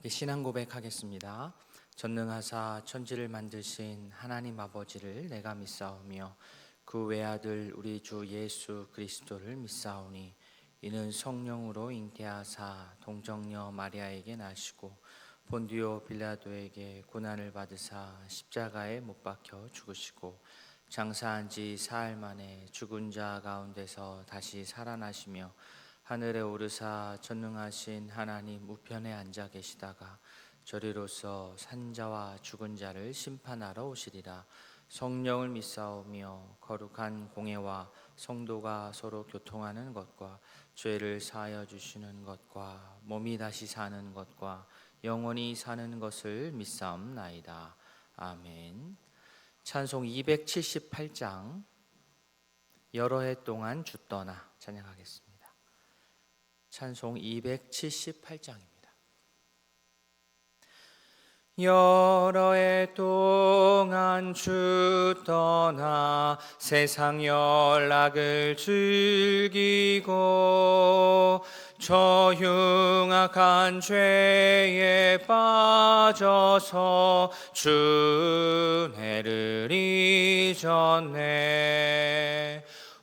신앙 고백하겠습니다. 전능하사 천지를 만드신 하나님 아버지를 내가 믿사오며 그 외아들 우리 주 예수 그리스도를 믿사오니 이는 성령으로 잉태하사 동정녀 마리아에게 나시고 본디오 빌라도에게 고난을 받으사 십자가에 못 박혀 죽으시고 장사한 지 사흘 만에 죽은 자 가운데서 다시 살아나시며 하늘에 오르사 전능하신 하나님 우편에 앉아 계시다가 저리로서 산자와 죽은 자를 심판하러 오시리라. 성령을 믿사오며 거룩한 공회와 성도가 서로 교통하는 것과 죄를 사하여 주시는 것과 몸이 다시 사는 것과 영원히 사는 것을 믿사옵나이다. 아멘. 찬송 278장 여러 해 동안 주 떠나 찬양하겠습니다. 찬송 278장입니다. 여러 해 동안 주 떠나 세상 연락을 즐기고 저 흉악한 죄에 빠져서 주 은혜를 잊었네.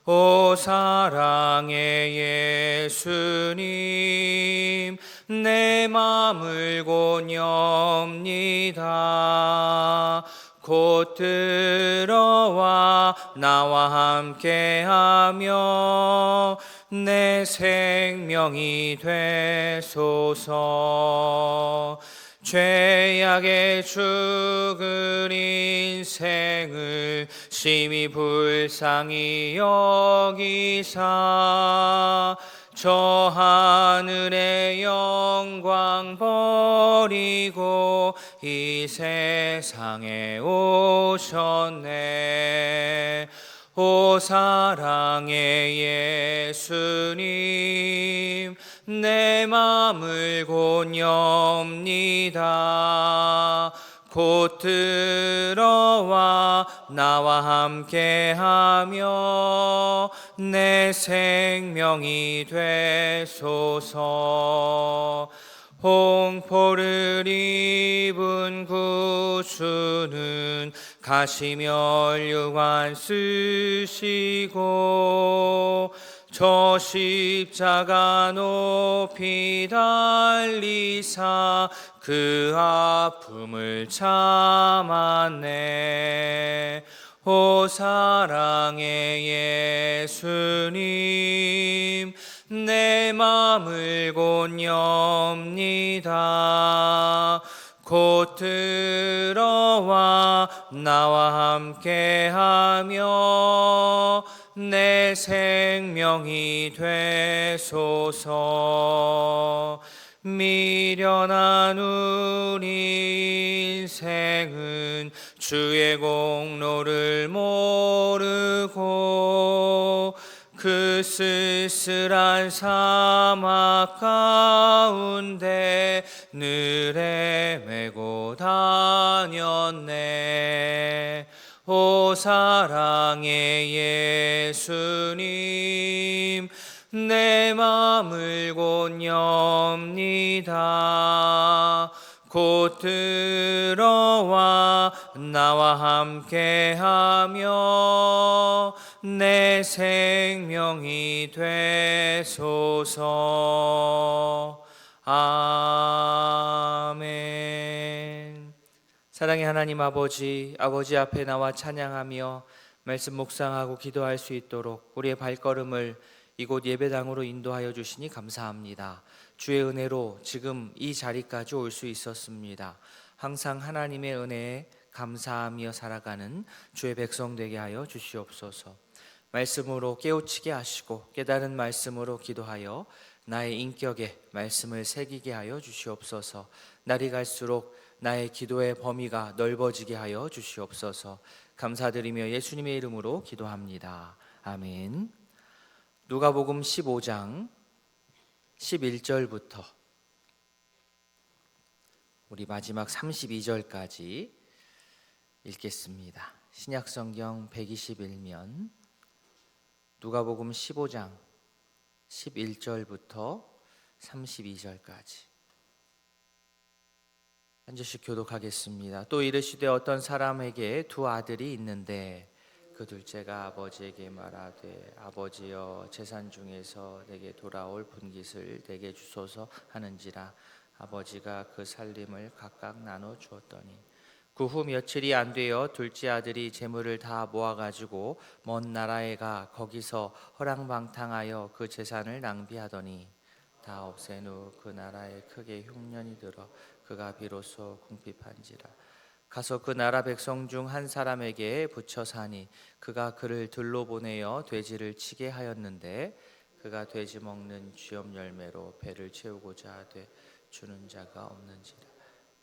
오 사랑의 예수님 내 맘을 곧 엽니다. 곧 들어와 나와 함께하며 내 생명이 되소서. 죄악에 죽은 인생을 심히 불쌍히 여기사 저 하늘의 영광 버리고 이 세상에 오셨네. 오 사랑의 예수님 내 맘을 곧 엽니다. 곧 들어와 나와 함께하며 내 생명이 되소서. 홍포를 입은 구주는 가시면류관 쓰시고 저 십자가 높이 달리사 그 아픔을 참았네. 오 사랑의 예수님 내 맘을 곧 엽니다. 곧 들어와 나와 함께하며 내 생명이 되소서. 미련한 우리 인생은 주의 공로를 모르고 그 쓸쓸한 사막 가운데 늘 헤매고 다녔네. 오 사랑의 예수님 내 맘을 곧 엽니다. 곧 들어와 나와 함께하며 내 생명이 되소서. 아멘. 사랑의 하나님 아버지 앞에 나와 찬양하며 말씀 묵상하고 기도할 수 있도록 우리의 발걸음을 이곳 예배당으로 인도하여 주시니 감사합니다. 주의 은혜로 지금 이 자리까지 올 수 있었습니다. 항상 하나님의 은혜에 감사하며 살아가는 주의 백성 되게 하여 주시옵소서. 말씀으로 깨우치게 하시고 깨달은 말씀으로 기도하여 나의 인격에 말씀을 새기게 하여 주시옵소서. 날이 갈수록 나의 기도의 범위가 넓어지게 하여 주시옵소서. 감사드리며 예수님의 이름으로 기도합니다. 아멘. 누가복음 15장 11절부터 우리 마지막 32절까지 읽겠습니다. 신약성경 121면 누가복음 15장 11절부터 32절까지 한 절씩 교독하겠습니다. 또 이르시되 어떤 사람에게 두 아들이 있는데 그 둘째가 아버지에게 말하되 아버지여 재산 중에서 내게 돌아올 분깃을 내게 주소서 하는지라 아버지가 그 살림을 각각 나눠 주었더니 그 후 며칠이 안 되어 둘째 아들이 재물을 다 모아가지고 먼 나라에 가 거기서 허랑방탕하여 그 재산을 낭비하더니 다 없앤 후 그 나라에 크게 흉년이 들어 그가 비로소 궁핍한지라 가서 그 나라 백성 중 한 사람에게 붙여 사니 그가 그를 들로 보내어 돼지를 치게 하였는데 그가 돼지 먹는 쥐염 열매로 배를 채우고자 하되 주는 자가 없는지라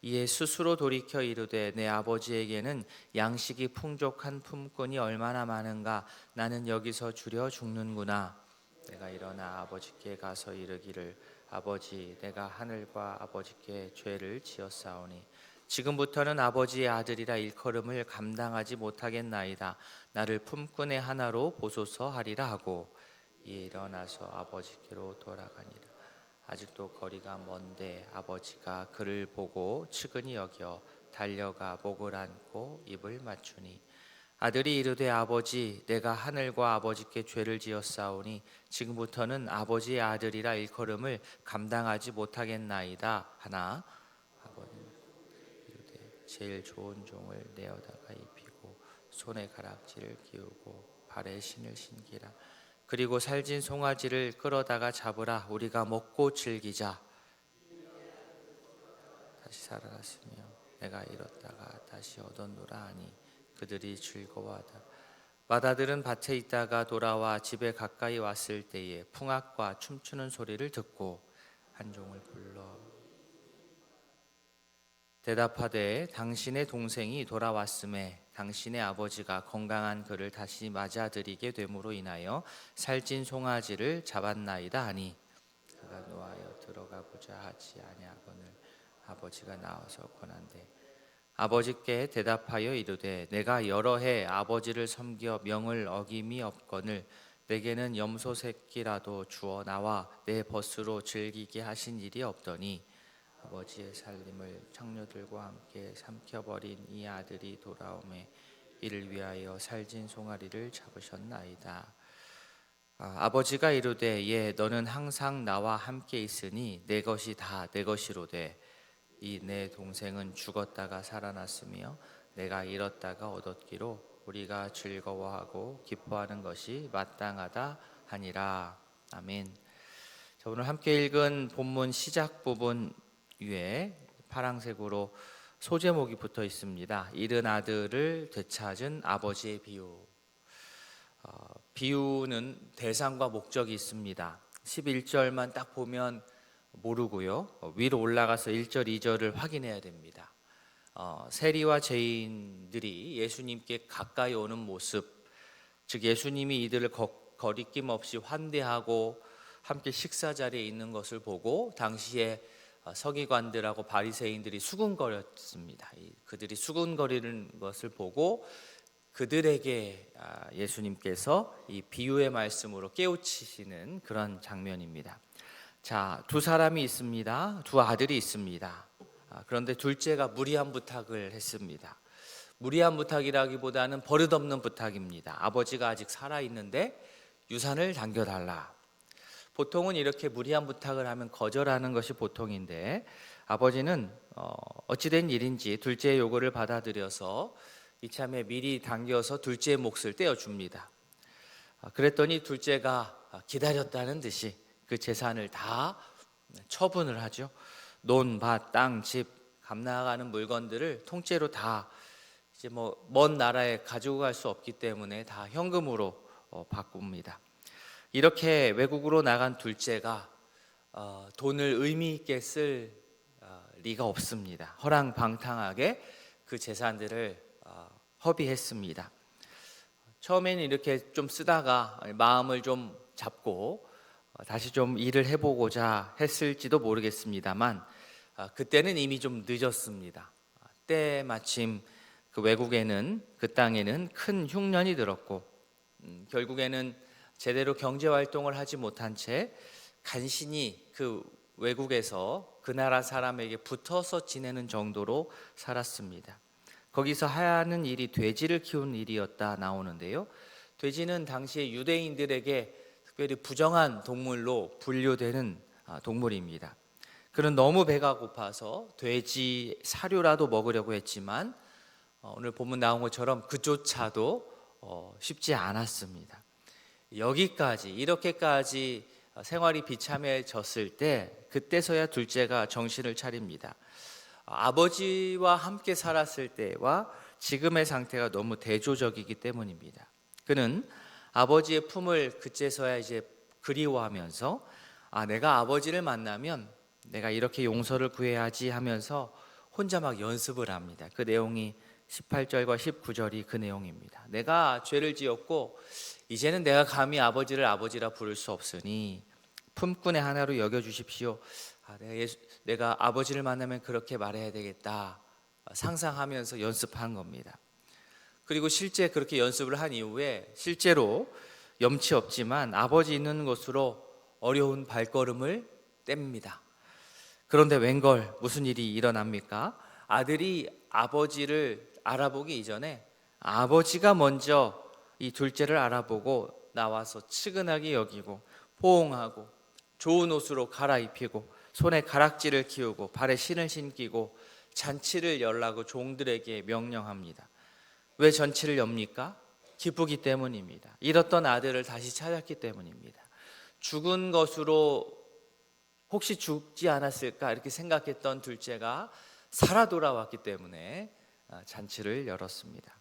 이에 스스로 돌이켜 이르되 내 아버지에게는 양식이 풍족한 품꾼이 얼마나 많은가 나는 여기서 주려 죽는구나 내가 일어나 아버지께 가서 이르기를 아버지 내가 하늘과 아버지께 죄를 지었사오니 지금부터는 아버지의 아들이라 일컬음을 감당하지 못하겠나이다 나를 품꾼의 하나로 보소서 하리라 하고 이에 일어나서 아버지께로 돌아가니라 아직도 거리가 먼데 아버지가 그를 보고 측은히 여겨 달려가 목을 안고 입을 맞추니 아들이 이르되 아버지 내가 하늘과 아버지께 죄를 지었사오니 지금부터는 아버지의 아들이라 일컬음을 감당하지 못하겠나이다 하나 아버지는 이르되 제일 좋은 종을 내어다가 입히고 손에 가락지를 끼우고 발에 신을 신기라 그리고 살진 송아지를 끌어다가 잡으라 우리가 먹고 즐기자 다시 살아났으며 내가 잃었다가 다시 얻었노라 하니 그들이 즐거워하다 맏아들은 밭에 있다가 돌아와 집에 가까이 왔을 때에 풍악과 춤추는 소리를 듣고 한 종을 불러 대답하되 당신의 동생이 돌아왔음에 당신의 아버지가 건강한 그를 다시 맞아들이게 됨으로 인하여 살찐 송아지를 잡았나이다 하니 그가 노하여 들어가 보자 하지 아니하거늘 아버지가 나와서 권한대 아버지께 대답하여 이르되 내가 여러 해 아버지를 섬겨 명을 어김이 없거늘 내게는 염소 새끼라도 주어 나와 내 벗으로 즐기게 하신 일이 없더니 아버지의 살림을 창녀들과 함께 삼켜버린 이 아들이 돌아오매 이를 위하여 살진 송아리를 잡으셨나이다. 아버지가 이르되 예 너는 항상 나와 함께 있으니 내 것이 다 내 것이로되 이 내 동생은 죽었다가 살아났으며 내가 잃었다가 얻었기로 우리가 즐거워하고 기뻐하는 것이 마땅하다 하니라. 아멘. 자, 오늘 함께 읽은 본문 시작 부분 위에 파란색으로 소제목이 붙어 있습니다. 잃은 아들을 되찾은 아버지의 비유. 비유는 대상과 목적이 있습니다. 11절만 딱 보면 모르고요. 위로 올라가서 1절, 2절을 확인해야 됩니다. 세리와 죄인들이 예수님께 가까이 오는 모습, 즉 예수님이 이들을 거리낌 없이 환대하고 함께 식사 자리에 있는 것을 보고 당시에 서기관들하고 바리새인들이 수군거렸습니다. 그들이 수군거리는 것을 보고 그들에게 예수님께서 이 비유의 말씀으로 깨우치시는 그런 장면입니다. 자, 두 사람이 있습니다. 두 아들이 있습니다. 그런데 둘째가 무리한 부탁을 했습니다. 무리한 부탁이라기보다는 버릇없는 부탁입니다. 아버지가 아직 살아있는데 유산을 당겨달라. 보통은 이렇게 무리한 부탁을 하면 거절하는 것이 보통인데 아버지는 어찌된 일인지 둘째의 요구를 받아들여서 이참에 미리 당겨서 둘째의 몫을 떼어줍니다. 그랬더니 둘째가 기다렸다는 듯이 그 재산을 다 처분을 하죠. 논, 밭, 땅, 집, 값 나가는 물건들을 통째로 다 이제 먼 나라에 가지고 갈 수 없기 때문에 다 현금으로 바꿉니다. 이렇게 외국으로 나간 둘째가 돈을 의미 있게 쓸 리가 없습니다. 허랑방탕하게 그 재산들을 허비했습니다. 처음에는 이렇게 좀 쓰다가 마음을 좀 잡고 다시 좀 일을 해보고자 했을지도 모르겠습니다만 그때는 이미 좀 늦었습니다. 때마침 그 외국에는 그 땅에는 큰 흉년이 들었고 결국에는 제대로 경제 활동을 하지 못한 채 간신히 그 외국에서 그 나라 사람에게 붙어서 지내는 정도로 살았습니다. 거기서 하는 일이 돼지를 키우는 일이었다 나오는데요. 돼지는 당시에 유대인들에게 특별히 부정한 동물로 분류되는 동물입니다. 그는 너무 배가 고파서 돼지 사료라도 먹으려고 했지만 오늘 본문 나온 것처럼 그조차도 쉽지 않았습니다. 여기까지 이렇게까지 생활이 비참해졌을 때 그때서야 둘째가 정신을 차립니다. 아버지와 함께 살았을 때와 지금의 상태가 너무 대조적이기 때문입니다. 그는 아버지의 품을 그제서야 이제 그리워하면서 내가 아버지를 만나면 내가 이렇게 용서를 구해야지 하면서 혼자 막 연습을 합니다. 그 내용이 18절과 19절이 그 내용입니다. 내가 죄를 지었고 이제는 내가 감히 아버지를 아버지라 부를 수 없으니 품꾼의 하나로 여겨주십시오. 내가 아버지를 만나면 그렇게 말해야 되겠다 상상하면서 연습한 겁니다. 그리고 실제 그렇게 연습을 한 이후에 실제로 염치 없지만 아버지 있는 곳으로 어려운 발걸음을 뗍니다. 그런데 웬걸 무슨 일이 일어납니까? 아들이 아버지를 알아보기 이전에 아버지가 먼저 이 둘째를 알아보고 나와서 측은하게 여기고 포옹하고 좋은 옷으로 갈아입히고 손에 가락지를 키우고 발에 신을 신기고 잔치를 열라고 종들에게 명령합니다. 왜 잔치를 엽니까? 기쁘기 때문입니다. 잃었던 아들을 다시 찾았기 때문입니다. 죽은 것으로 혹시 죽지 않았을까 이렇게 생각했던 둘째가 살아 돌아왔기 때문에 잔치를 열었습니다.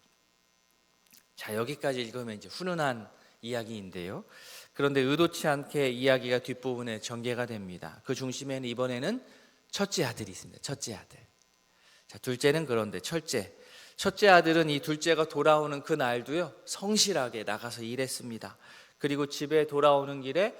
자, 여기까지 읽으면 이제 훈훈한 이야기인데요. 그런데 의도치 않게 이야기가 뒷부분에 전개가 됩니다. 그 중심에는 이번에는 첫째 아들이 있습니다. 첫째 아들. 자, 둘째는 그런데 첫째 아들은 이 둘째가 돌아오는 그 날도요 성실하게 나가서 일했습니다. 그리고 집에 돌아오는 길에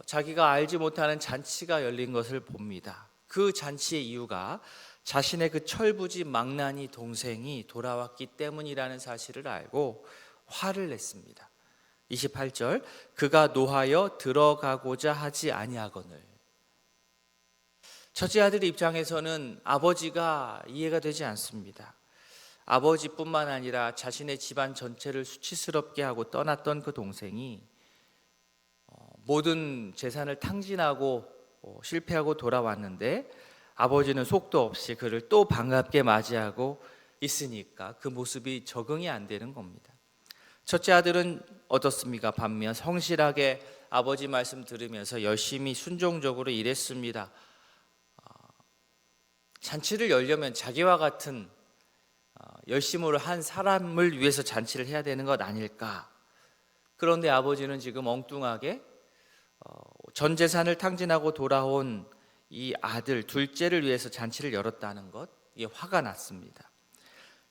자기가 알지 못하는 잔치가 열린 것을 봅니다. 그 잔치의 이유가 자신의 그 철부지 망나니 동생이 돌아왔기 때문이라는 사실을 알고 화를 냈습니다. 28절 그가 노하여 들어가고자 하지 아니하거늘. 첫째 아들 입장에서는 아버지가 이해가 되지 않습니다. 아버지뿐만 아니라 자신의 집안 전체를 수치스럽게 하고 떠났던 그 동생이 모든 재산을 탕진하고 실패하고 돌아왔는데 아버지는 속도 없이 그를 또 반갑게 맞이하고 있으니까 그 모습이 적응이 안 되는 겁니다. 첫째 아들은 어떻습니까? 반면 성실하게 아버지 말씀 들으면서 열심히 순종적으로 일했습니다. 잔치를 열려면 자기와 같은 열심으로 한 사람을 위해서 잔치를 해야 되는 것 아닐까? 그런데 아버지는 지금 엉뚱하게 전 재산을 탕진하고 돌아온 이 아들 둘째를 위해서 잔치를 열었다는 것, 이게 화가 났습니다.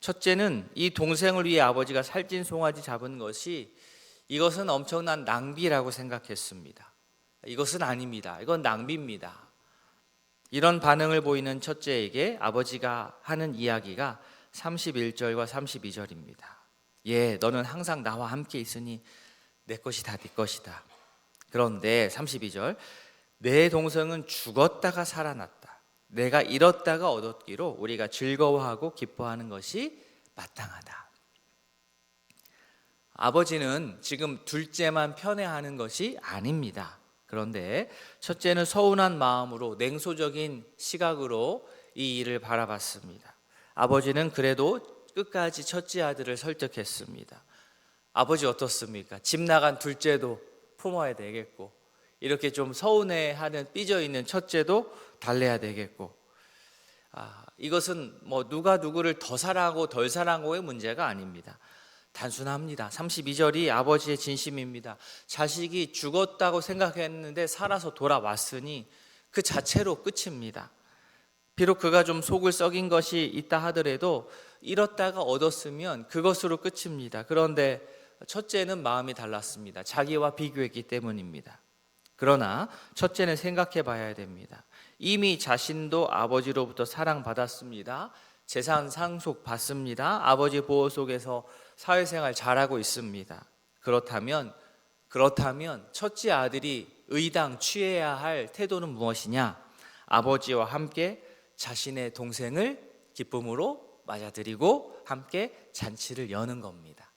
첫째는 이 동생을 위해 아버지가 살찐 송아지 잡은 것이 이것은 엄청난 낭비라고 생각했습니다. 이것은 아닙니다. 이건 낭비입니다. 이런 반응을 보이는 첫째에게 아버지가 하는 이야기가 31절과 32절입니다. 너는 항상 나와 함께 있으니 내 것이 다 네 것이다. 그런데 32절 내 동생은 죽었다가 살아났다. 내가 잃었다가 얻었기로 우리가 즐거워하고 기뻐하는 것이 마땅하다. 아버지는 지금 둘째만 편애하는 것이 아닙니다. 그런데 첫째는 서운한 마음으로 냉소적인 시각으로 이 일을 바라봤습니다. 아버지는 그래도 끝까지 첫째 아들을 설득했습니다. 아버지 어떻습니까? 집 나간 둘째도 품어야 되겠고 이렇게 좀 서운해하는 삐져있는 첫째도 달래야 되겠고 이것은 누가 누구를 더 사랑하고 덜 사랑하고의 문제가 아닙니다. 단순합니다. 32절이 아버지의 진심입니다. 자식이 죽었다고 생각했는데 살아서 돌아왔으니 그 자체로 끝입니다. 비록 그가 좀 속을 썩인 것이 있다 하더라도 잃었다가 얻었으면 그것으로 끝입니다. 그런데 첫째는 마음이 달랐습니다. 자기와 비교했기 때문입니다. 그러나 첫째는 생각해 봐야 됩니다. 이미 자신도 아버지로부터 사랑받았습니다. 재산 상속 받습니다. 아버지 보호 속에서 사회생활 잘하고 있습니다. 그렇다면 첫째 아들이 의당 취해야 할 태도는 무엇이냐? 아버지와 함께 자신의 동생을 기쁨으로 맞아들이고 함께 잔치를 여는 겁니다.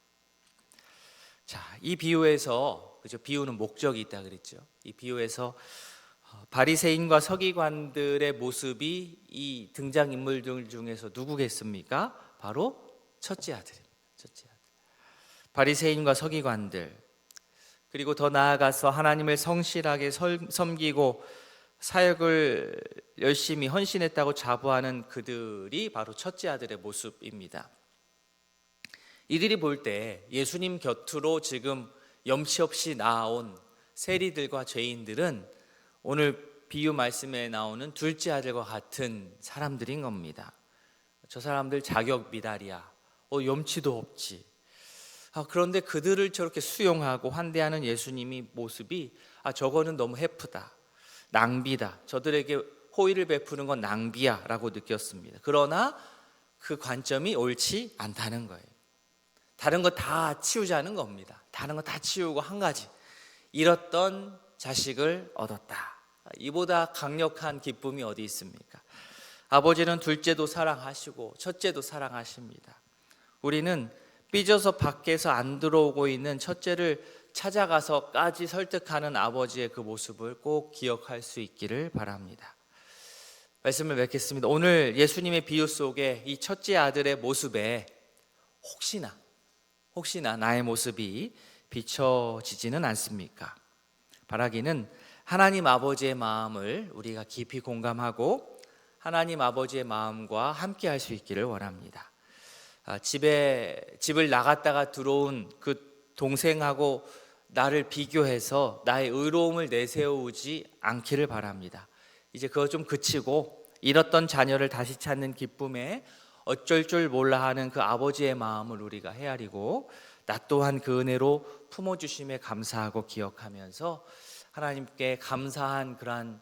자, 이 비유에서, 그죠? 비유는 목적이 있다 그랬죠. 이 비유에서 바리새인과 서기관들의 모습이 이 등장인물들 중에서 누구겠습니까? 바로 첫째 아들입니다. 첫째 아들. 바리새인과 서기관들, 그리고 더 나아가서 하나님을 성실하게 섬기고 사역을 열심히 헌신했다고 자부하는 그들이 바로 첫째 아들의 모습입니다. 이들이 볼 때 예수님 곁으로 지금 염치 없이 나아온 세리들과 죄인들은 오늘 비유 말씀에 나오는 둘째 아들과 같은 사람들인 겁니다. 저 사람들 자격 미달이야. 염치도 없지. 그런데 그들을 저렇게 수용하고 환대하는 예수님이 모습이 저거는 너무 해프다. 낭비다. 저들에게 호의를 베푸는 건 낭비야 라고 느꼈습니다. 그러나 그 관점이 옳지 않다는 거예요. 다른 거 다 치우자는 겁니다. 다른 거 다 치우고 한 가지, 잃었던 자식을 얻었다. 이보다 강력한 기쁨이 어디 있습니까? 아버지는 둘째도 사랑하시고 첫째도 사랑하십니다. 우리는 삐져서 밖에서 안 들어오고 있는 첫째를 찾아가서까지 설득하는 아버지의 그 모습을 꼭 기억할 수 있기를 바랍니다. 말씀을 맺겠습니다. 오늘 예수님의 비유 속에 이 첫째 아들의 모습에 혹시나 나의 모습이 비춰지지는 않습니까? 바라기는 하나님 아버지의 마음을 우리가 깊이 공감하고 하나님 아버지의 마음과 함께 할 수 있기를 원합니다. 집을 나갔다가 들어온 그 동생하고 나를 비교해서 나의 의로움을 내세우지 않기를 바랍니다. 이제 그거 좀 그치고 잃었던 자녀를 다시 찾는 기쁨에 어쩔 줄 몰라 하는 그 아버지의 마음을 우리가 헤아리고 나 또한 그 은혜로 품어주심에 감사하고 기억하면서 하나님께 감사한 그런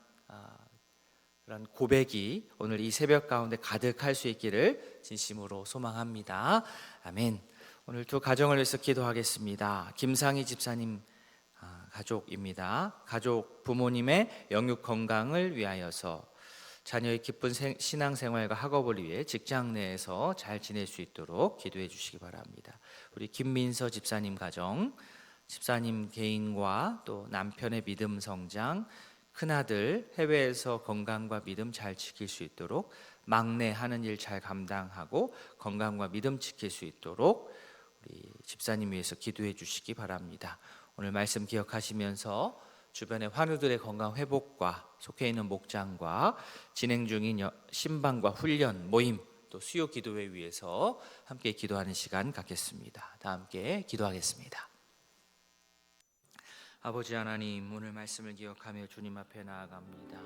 고백이 오늘 이 새벽 가운데 가득할 수 있기를 진심으로 소망합니다. 아멘. 오늘 두 가정을 위해서 기도하겠습니다. 김상희 집사님 가족입니다. 가족 부모님의 영육 건강을 위하여서 자녀의 기쁜 신앙생활과 학업을 위해 직장 내에서 잘 지낼 수 있도록 기도해 주시기 바랍니다. 우리 김민서 집사님 가정, 집사님 개인과 또 남편의 믿음 성장, 큰아들 해외에서 건강과 믿음 잘 지킬 수 있도록, 막내 하는 일 잘 감당하고 건강과 믿음 지킬 수 있도록 우리 집사님 위해서 기도해 주시기 바랍니다. 오늘 말씀 기억하시면서 주변의 환우들의 건강 회복과 속해 있는 목장과 진행 중인 신방과 훈련 모임 또 수요 기도회 위해서 함께 기도하는 시간 갖겠습니다. 다 함께 기도하겠습니다. 아버지 하나님, 오늘 말씀을 기억하며 주님 앞에 나아갑니다.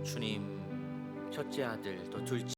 주님, 첫째 아들 또 둘째